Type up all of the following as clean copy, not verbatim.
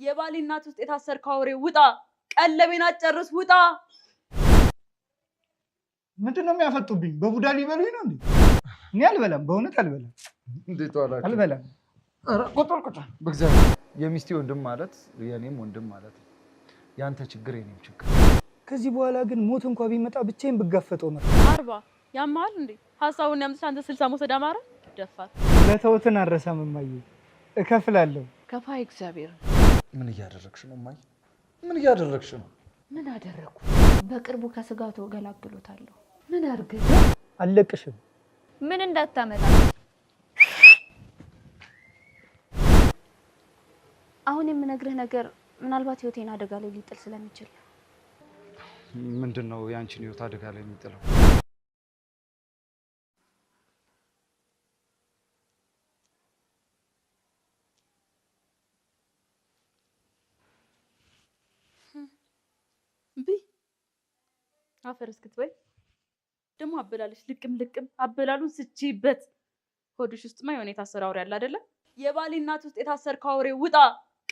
የባሌ እናት ውስጥ የታሰርከው አውሬ ውጣ! ቀለቤን አጨርስ ውጣ! ምንድነው የሚያፈጡብኝ? በቡዳ ሊበሉኝ ነው እንዴ? እኔ አልበላም፣ በእውነት አልበላም። እንዴት ዋላችሁ? አልበላም። ኧረ ቁጥር በእግዚአብሔር የሚስቴ ወንድም ማለት የኔም ወንድም ማለት ነው። ያንተ ችግር የኔም ችግር። ከዚህ በኋላ ግን ሞት እንኳን ቢመጣ ብቻዬን ብጋፈጠው ነው። 40 ያማል እንዴ? ሐሳቡን ያምጥታ አንተ 60 መውሰድ አማረ? ደፋር። ለተውትን አረሳም እማዬ፣ እከፍላለሁ። ከፋይ እግዚአብሔር። ምን እያደረግሽ ነው እማዬ? ምን እያደረግሽ ነው? ምን አደረኩ? በቅርቡ ከስጋቱ እገላግሎታለሁ። ምን አርግ? አልለቅሽም። ምን እንዳታመጣ። አሁን የምነግርህ ነገር ምናልባት ህይወቴን አደጋ ላይ ሊጥል ስለሚችል። ምንድነው ያንቺን ህይወት አደጋ ላይ የሚጥለው? አፈር እስክትበይ ደግሞ አበላለሽ ልቅም አበላሉን ስቺበት። ሆድሽ ውስጥማ የሆነ የታሰረ አውሬ አለ አይደለ? የባሌ እናት ውስጥ የታሰርከው አውሬ ውጣ!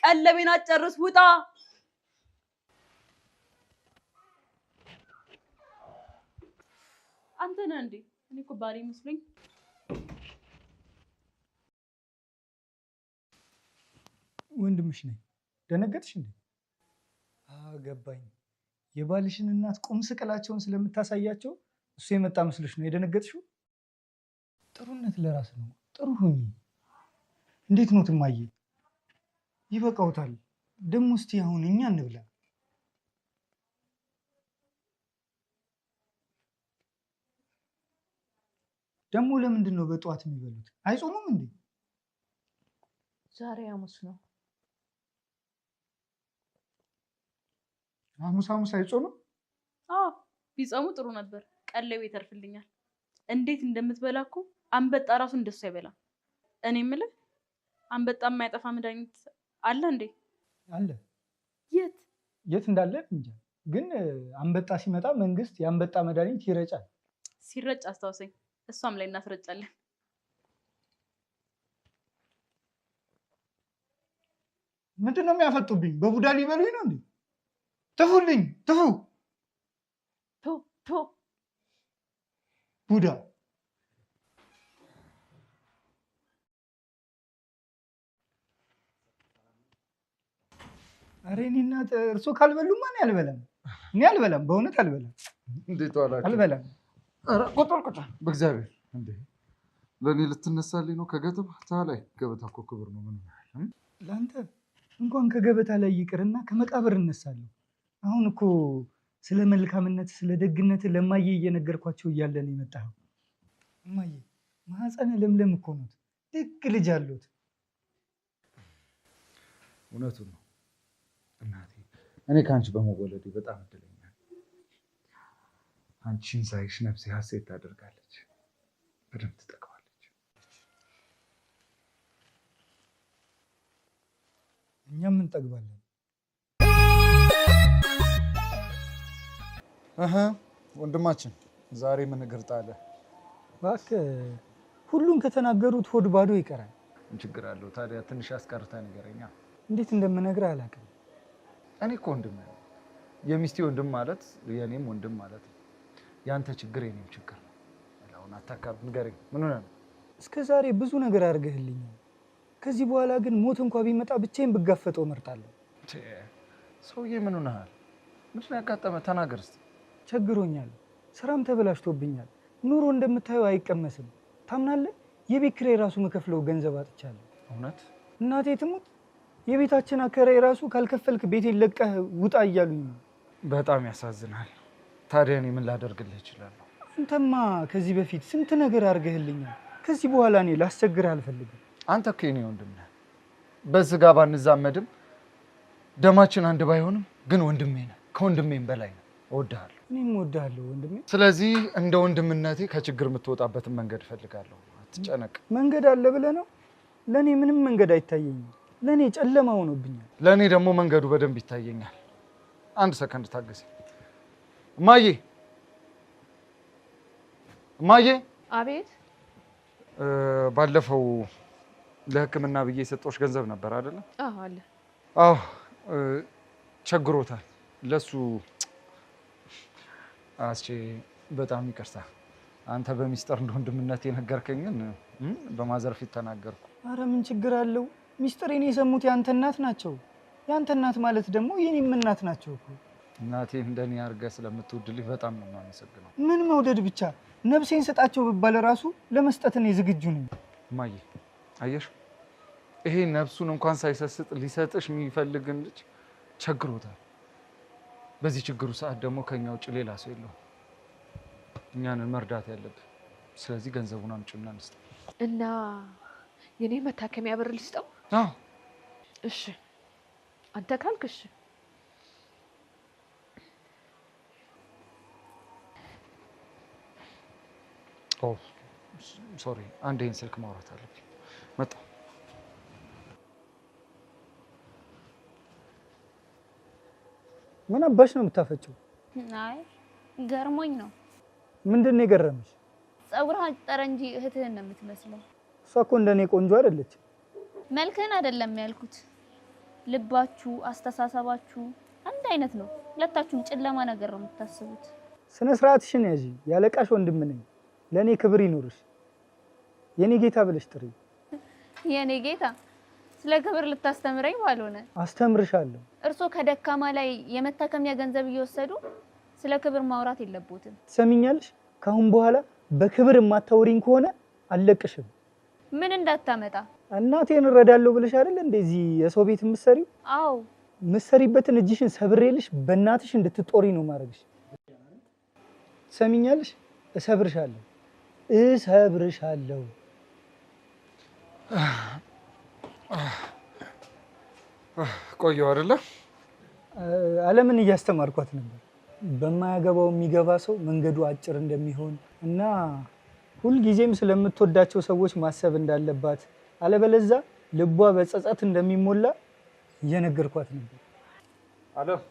ቀለቤን አጨርስ ውጣ! አንተ ነህ እንዴ? እኔ እኮ ባሌ መስሎኝ። ወንድምሽ ነኝ። ደነገጥሽ እንዴ? ገባኝ። የባልሽን እናት ቁም ስቅላቸውን ስለምታሳያቸው እሱ የመጣ መስሎሽ ነው የደነገጥሽው? ጥሩነት ለራስ ነው። ጥሩ ሁኚ። እንዴት ነው እማዬ? ይበቃውታል። ደግሞ እስቲ አሁን እኛ እንብላ። ደግሞ ለምንድን ነው በጠዋት የሚበሉት? አይጾሙም እንዴ? ዛሬ ሐሙስ ነው። ሐሙስ አይጾምም? አዎ ቢጾሙ ጥሩ ነበር። ቀለቤ ይተርፍልኛል። እንዴት እንደምትበላ እኮ አንበጣ ራሱ እንደሱ አይበላም። እኔ የምልህ አንበጣ የማይጠፋ መድኃኒት አለ እንዴ? አለ። የት እንዳለ እንጃ፣ ግን አንበጣ ሲመጣ መንግስት የአንበጣ መድኃኒት ይረጫል። ሲረጭ አስታውሰኝ፣ እሷም ላይ እናስረጫለን። ምንድን ነው የሚያፈጡብኝ? በቡዳ ሊበሉኝ ነው እንዴ? ትፉልኝ! ትፉ! ቶ ቡዳ! ኧረ እኔ እናት እርሶ ካልበሉማ እኔ አልበላም። እኔ አልበላም፣ በእውነት አልበላም። እንዴት ዋላችሁ? አልበላም። ኧረ ቁጥር በእግዚአብሔር። እንዴ ለእኔ ልትነሳልኝ ነው ከገበታ ላይ? ገበታ እኮ ክብር ነው። ምን ለአንተ እንኳን ከገበታ ላይ ይቅርና ከመቃብር እነሳለሁ። አሁን እኮ ስለ መልካምነት ስለ ደግነት ለማየ እየነገርኳቸው እያለ ነው የመጣኸው። እማዬ ማህፀነ ለምለም እኮ ነው፣ ደግ ልጅ አሉት። እውነቱን ነው እናቴ። እኔ ከአንቺ በመወለዴ በጣም እድለኛ ነኝ። አንቺን ሳይሽ ነፍሴ ሀሴት ታደርጋለች፣ በደንብ ትጠቀዋለች። እኛም እንጠግባለን። ወንድማችን ዛሬ ምን እግር ጣለ? እባክህ ሁሉን ከተናገሩት ሆድ ባዶ ይቀራል። ምን ችግር አለው ታዲያ? ትንሽ አስቀርታ ንገረኛ። እንዴት እንደምነግርህ አላውቅም። እኔ እኮ ወንድም ነኝ። የሚስቴ ወንድም ማለት የኔም ወንድም ማለት ነው። ያንተ ችግር የኔም ችግር ነው። አሁን አታካብ፣ ንገረኝ። ምን ሆነ ነው? እስከ ዛሬ ብዙ ነገር አድርገህልኛል። ከዚህ በኋላ ግን ሞት እንኳን ቢመጣ ብቻዬን ብጋፈጠው እመርጣለሁ። ሰውዬ ምን ሆነሃል? ምንድን ነው ያጋጠመህ? ተናገር እስኪ። ቸግሮኛል፣ ስራም ተበላሽቶብኛል። ኑሮ እንደምታየው አይቀመስም። ታምናለህ? የቤት ኪራይ ራሱ መከፍለው ገንዘብ አጥቻለሁ። እውነት? እናቴ ትሙት፣ የቤታችን አከራይ ራሱ ካልከፈልክ ቤቴን ለቀህ ውጣ እያሉኝ ነው። በጣም ያሳዝናል። ታዲያ እኔ ምን ላደርግልህ እችላለሁ? አንተማ ከዚህ በፊት ስንት ነገር አድርገህልኛል። ከዚህ በኋላ እኔ ላስቸግርህ አልፈልግም። አንተ እኮ የኔ ወንድም ነህ። በስጋ ባንዛመድም ደማችን አንድ ባይሆንም ግን ወንድሜ ነህ። ከወንድሜም በላይ ነህ። እወድሃለሁ። እኔም እወድሃለሁ ወንድሜ። ስለዚህ እንደ ወንድምነቴ ከችግር የምትወጣበትን መንገድ እፈልጋለሁ። አትጨነቅ። መንገድ አለ ብለህ ነው? ለእኔ ምንም መንገድ አይታየኝም። ለእኔ ጨለማ ሆኖብኛል። ለእኔ ደግሞ መንገዱ በደንብ ይታየኛል። አንድ ሰከንድ ታገሲ። እማዬ እማዬ። አቤት። ባለፈው ለሕክምና ብዬ የሰጠሁሽ ገንዘብ ነበር አይደለ? አዎ አለ። አዎ ቸግሮታል። ለሱ አስቼ በጣም ይቅርታ። አንተ በሚስጥር እንደ ወንድምነት የነገርከኝን በማዘር ፊት ተናገርኩ። አረ ምን ችግር አለው? ሚስጥሬን የሰሙት ያንተ እናት ናቸው። ያንተ እናት ማለት ደግሞ የኔም እናት ናቸው እኮ። እናቴ እንደኔ አድርገህ ስለምትወድልኝ በጣም ነው የማመሰግነው። ምን መውደድ ብቻ፣ ነፍሴን ሰጣቸው ብባል ራሱ ለመስጠት እኔ ዝግጁ ነኝ። እማዬ አየሽ፣ ይሄ ነፍሱን እንኳን ሳይሰስጥ ሊሰጥሽ የሚፈልግን ልጅ ቸግሮታል። በዚህ ችግሩ ሰዓት ደግሞ ከኛ ውጭ ሌላ ሰው የለውም። እኛንን መርዳት ያለብን። ስለዚህ ገንዘቡን አምጪና እንስጥ። እና የኔ መታከሚያ ብር ልስጠው? አዎ እሺ፣ አንተ ካልክ እሺ። ኦ ሶሪ፣ አንድ ይሄን ስልክ ማውራት አለብኝ። መጣሁ። ምን አባሽ ነው የምታፈጭው? አይ ገርሞኝ ነው። ምንድን ነው የገረመሽ? ፀጉርህ አጠረ እንጂ እህትህን ነው የምትመስለው። እሷ እኮ እንደኔ ቆንጆ አይደለች። መልክህን አይደለም ያልኩት፣ ልባችሁ፣ አስተሳሰባችሁ አንድ አይነት ነው። ሁለታችሁም ጨለማ ነገር ነው የምታስቡት። ስነ ስርዓትሽን ያዢ። ያለቃሽ ወንድም ነኝ። ለኔ ክብር ይኖርሽ። የኔ ጌታ ብለሽ ጥሪ። የኔ ጌታ ስለ ክብር ልታስተምረኝ ባልሆነ አስተምርሻለሁ። እርሶ ከደካማ ላይ የመታከሚያ ገንዘብ እየወሰዱ ስለ ክብር ማውራት የለቦትም። ትሰሚኛለሽ? ካሁን በኋላ በክብር የማታወሪኝ ከሆነ አልለቅሽም። ምን እንዳታመጣ። እናቴን እረዳለሁ ብለሽ አይደል እንደዚህ የሰው ቤት የምትሰሪው? አዎ የምትሰሪበትን እጅሽን ሰብሬልሽ በእናትሽ እንድትጦሪ ነው ማድረግሽ። ትሰሚኛለሽ? እሰብርሻለሁ፣ እሰብርሻለሁ። ቆየሁ አይደለ? ዓለምን እያስተማርኳት ነበር። በማያገባው የሚገባ ሰው መንገዱ አጭር እንደሚሆን እና ሁልጊዜም ስለምትወዳቸው ሰዎች ማሰብ እንዳለባት፣ አለበለዛ ልቧ በጸጸት እንደሚሞላ እየነገርኳት ነበር። አለም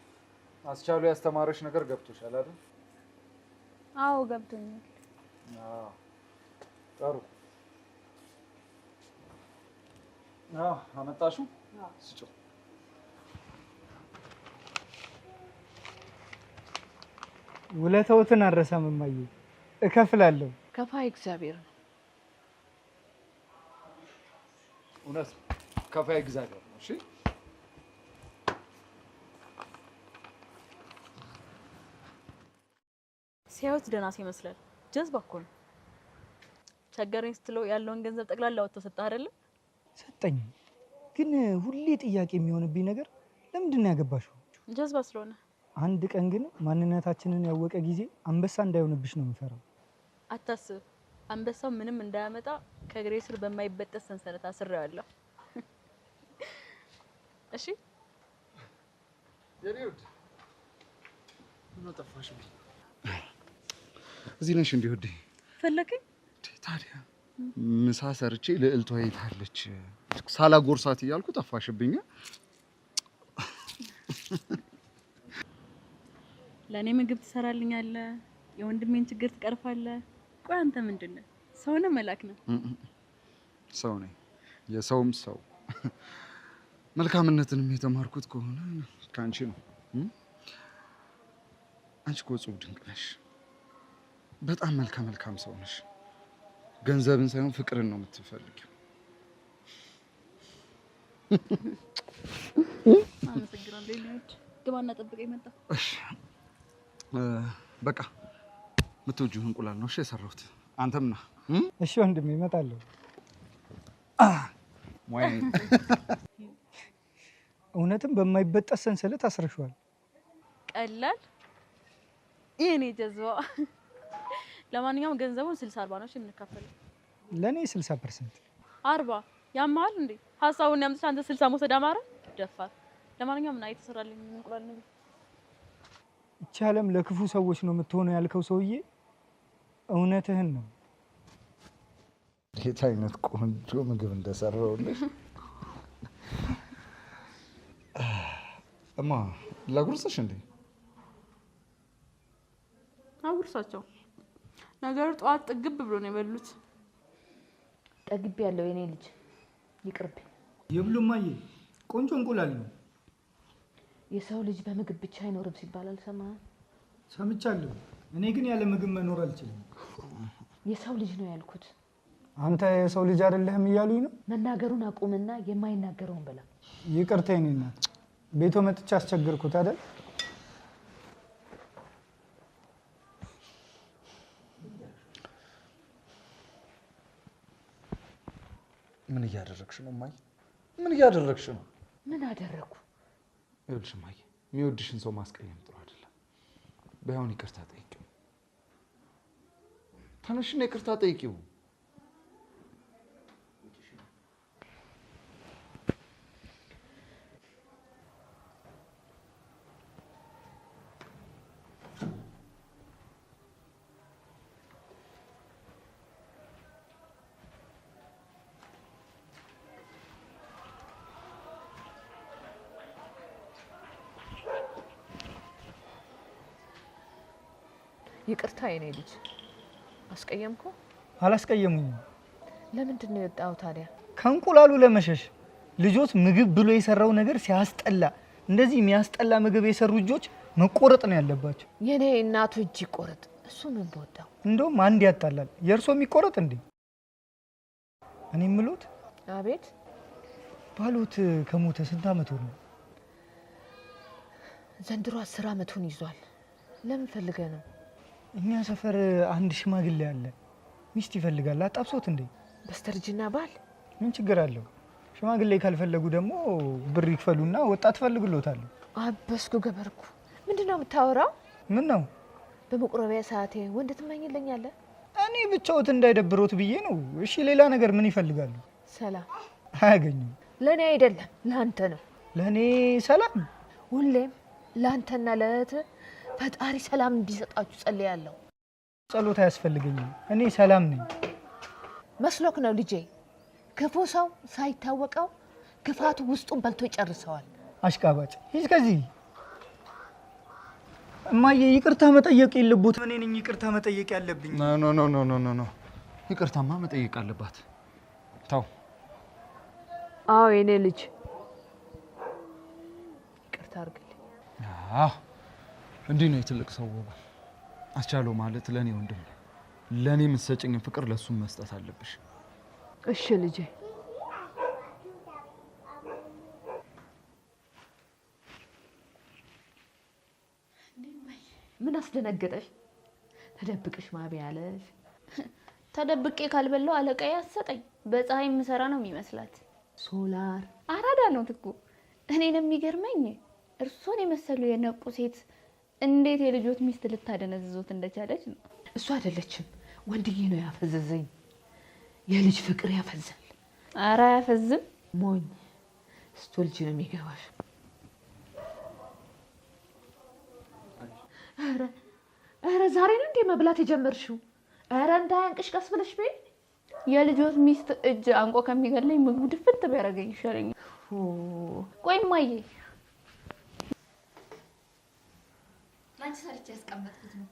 አስቻሉ ያስተማረሽ ነገር ገብቶሻል አይደል? አዎ ገብቶኛል። ጥሩ። አመጣሽው? ስጭው። ውለታዎትን አልረሳም እማዬ፣ እከፍላለሁ። ከፋይ እግዚአብሔር ነው። እውነት ከፋይ እግዚአብሔር ነው። እሺ ሲያዩት ደህና ይመስላል። ጀዝባ እኮ ነው። ቸገረኝ ስትለው ያለውን ገንዘብ ጠቅላላ ወጥቶ ሰጠህ አይደለ? ሰጠኝ። ግን ሁሌ ጥያቄ የሚሆንብኝ ነገር ለምንድን ነው ያገባሽው? ጀዝባ ስለሆነ። አንድ ቀን ግን ማንነታችንን ያወቀ ጊዜ አንበሳ እንዳይሆንብሽ ነው የምፈራው። አታስብ፣ አንበሳው ምንም እንዳያመጣ ከእግሬ ስር በማይበጠስ ሰንሰለት አስሬዋለሁ። እሺ የኔውድ ምን ጠፋሽ? እዚህ ነሽ እንዴ? ወዴ ፈለከኝ? ታዲያ ምሳ ሰርቼ ልዕልቷ የታለች ሳላጎርሳት እያልኩ ጠፋሽብኝ። ለእኔ ምግብ ትሰራልኛለህ፣ የወንድሜን ችግር ትቀርፋለህ። ቆይ አንተ ምንድን ነህ? ሰው ነህ መላክ ነህ? ሰው ነኝ፣ የሰውም ሰው። መልካምነትንም የተማርኩት ከሆነ ከአንቺ ነው። አንቺ እኮ እጹብ ድንቅ ነሽ። በጣም መልካም ሰው ነሽ። ገንዘብን ሳይሆን ፍቅርን ነው የምትፈልጊው። አመሰግናለሁ። ሌሎች ግባና ጠብቀኝ። መጣ። እሺ በቃ የምትወጂው እንቁላል ነው እሺ የሰራሁት። አንተም ና። እሺ ወንድሜ እመጣለሁ። እውነትም በማይበጠስ ሰንሰለት አስረሽዋል። ቀላል የኔ ጀዝባ። ለማንኛውም ገንዘቡን 60-40 ነው የምንካፈለው። ለኔ 60%። 40 ያማል እንዴ? ሀሳቡን ያምጥሽ አንተ 60 መውሰድ አማረ? ደፋር። ለማንኛውም ና የተሰራልኝ እንቁላል ነው። እቺ ዓለም ለክፉ ሰዎች ነው የምትሆነው ያልከው ሰውዬ እውነትህን ነው። የት አይነት ቆንጆ ምግብ እንደሰራሁልሽ። እማ ላጉርስሽ እንዴ? አጉርሳቸው። ነገሩ ጠዋት ጥግብ ብሎ ነው የበሉት። ጠግቤ ያለው የኔ ልጅ ይቅርብኝ። ይብሉማዬ፣ ቆንጆ እንቁላል ነው። የሰው ልጅ በምግብ ብቻ አይኖርም ሲባል አልሰማህም? ሰምቻለሁ። እኔ ግን ያለ ምግብ መኖር አልችልም። የሰው ልጅ ነው ያልኩት። አንተ የሰው ልጅ አይደለህም እያሉኝ ነው? መናገሩን አቁምና የማይናገረውን በላ። ይቅርታ የኔ እናት፣ ቤቶ መጥቼ አስቸገርኩት አይደል? ምን እያደረግሽ ነው እማዬ? ምን እያደረግሽ ነው? ምን አደረኩ? ይኸውልሽ እማዬ፣ የሚወድሽን ሰው ማስቀየም ጥሩ አይደለም። በያውን ይቅርታ ጠይቂው። ተነሽና ይቅርታ ጠይቂው። ይቅርታ የኔ ልጅ። አስቀየምኩ? አላስቀየሙኝም። ለምንድን ነው የወጣው ታዲያ? ከእንቁላሉ ለመሸሽ። ልጆት ምግብ ብሎ የሰራው ነገር ሲያስጠላ፣ እንደዚህ የሚያስጠላ ምግብ የሰሩ እጆች መቆረጥ ነው ያለባቸው። የኔ እናቱ እጅ ይቆረጥ። እሱ ምን በወጣው? እንደውም አንድ ያጣላል። የእርሶ የሚቆረጥ እንዴ? እኔ የምሎት። አቤት። ባሎት ከሞተ ስንት ዓመት ሆነ? ዘንድሮ 10 ዓመቱን ይዟል። ለምን ፈልገ ነው? እኛ ሰፈር አንድ ሽማግሌ አለ፣ ሚስት ይፈልጋል። አጣብሶት እንዴ? በስተርጅና ባል ምን ችግር አለው? ሽማግሌ ካልፈለጉ ደግሞ ብር ይክፈሉና ወጣት ፈልግሎታል። አበስኩ ገበርኩ። ምንድነው የምታወራው? ምን ነው? በመቁረቢያ ሰዓቴ ወንድ ትመኝልኛለህ? እኔ ብቻዎት እንዳይደብሮት ብዬ ነው። እሺ ሌላ ነገር ምን ይፈልጋሉ? ሰላም አያገኙም። ለእኔ አይደለም ለአንተ ነው። ለእኔ ሰላም? ሁሌም ለአንተና ለእህትህ ፈጣሪ ሰላም እንዲሰጣችሁ ጸልያለሁ። ጸሎት አያስፈልገኝም። እኔ ሰላም ነኝ። መስሎክ ነው ልጄ። ክፉ ሰው ሳይታወቀው ክፋቱ ውስጡን በልቶ ይጨርሰዋል። አሽቃባጭ ሂድ ከዚህ። እማዬ ይቅርታ መጠየቅ የለቦትም። እኔ ነኝ ይቅርታ መጠየቅ ያለብኝ። ኖ ኖ ኖ ኖ ኖ ኖ፣ ይቅርታማ መጠየቅ አለባት። ተው። አዎ የኔ ልጅ ይቅርታ አድርግልኝ። እንዲህ ነው የትልቅ ሰው ውብ። አስቻለው ማለት ለእኔ ወንድም ነው። ለእኔ የምትሰጭኝን ፍቅር ለእሱም መስጠት አለብሽ። እሺ ልጄ። ምን አስደነገጠሽ? ተደብቅሽ ማቢ ያለሽ? ተደብቄ ካልበላው አለቃዬ አሰጠኝ። በፀሐይ የምሰራ ነው የሚመስላት። ሶላር አራዳ ነው እኮ። እኔን የሚገርመኝ እርሶን የመሰሉ የነቁ ሴት እንዴት የልጆት ሚስት ልታደነዝዞት እንደቻለች ነው። እሱ አይደለችም፣ ወንድዬ ነው ያፈዘዘኝ። የልጅ ፍቅር ያፈዛል። ኧረ አያፈዝም። ሞኝ ስትወልጂ ነው የሚገባሽ። ኧረ ዛሬ ነው እንዴ መብላት የጀመርሽው? ኧረ እንዳያንቅሽ ቀስ ብለሽ በይ። የልጆት ሚስት እጅ አንቆ ከሚገለኝ ምግቡ ድፍት ቢያደርገኝ ይሻለኛል። ቆይ እማዬ፣ ላንቺ ሰርቼ ያስቀመጥኩት ነው።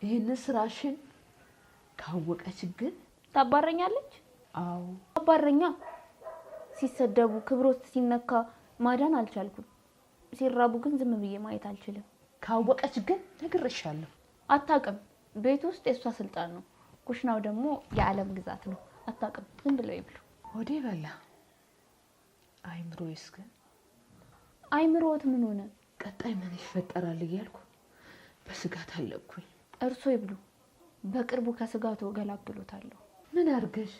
ይህን ስራሽን ካወቀች ግን ታባረኛለች። አዎ አባረኛ። ሲሰደቡ ክብሮት ሲነካ ማዳን አልቻልኩም። ሲራቡ ግን ዝም ብዬ ማየት አልችልም። ካወቀች ግን ነግሬሻለሁ። አታውቅም። ቤት ውስጥ የእሷ ስልጣን ነው፣ ኩሽናው ደግሞ የዓለም ግዛት ነው። አታውቅም። ዝም ብለው ይብሉ። ሆዴ በላ። አይምሮዬስ ግን አይምሮት ምን ሆነ? ቀጣይ ምን ይፈጠራል እያልኩ በስጋት አለብኩኝ። እርሶ ይብሉ። በቅርቡ ከስጋቱ እገላግሎታለሁ። ምን አርገሽ?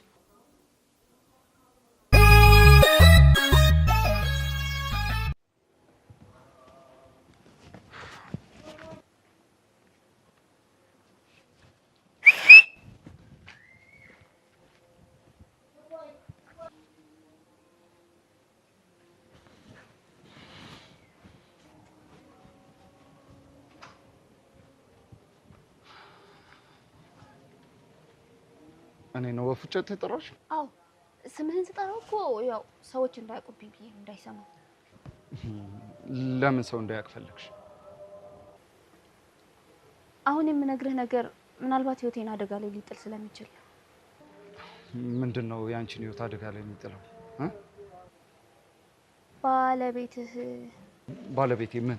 እኔ ነው በፉጨት የጠራሽ? አዎ፣ ስምህን ስጠራው እኮ ያው ሰዎች እንዳያውቁብኝ ብዬ እንዳይሰሙ። ለምን ሰው እንዳያውቅ ፈለግሽ? አሁን የምነግርህ ነገር ምናልባት ህይወቴን አደጋ ላይ ሊጥል ስለሚችል። ምንድነው ያንቺን ህይወት አደጋ ላይ የሚጥለው? ባለቤትህ ባለቤቴ ምን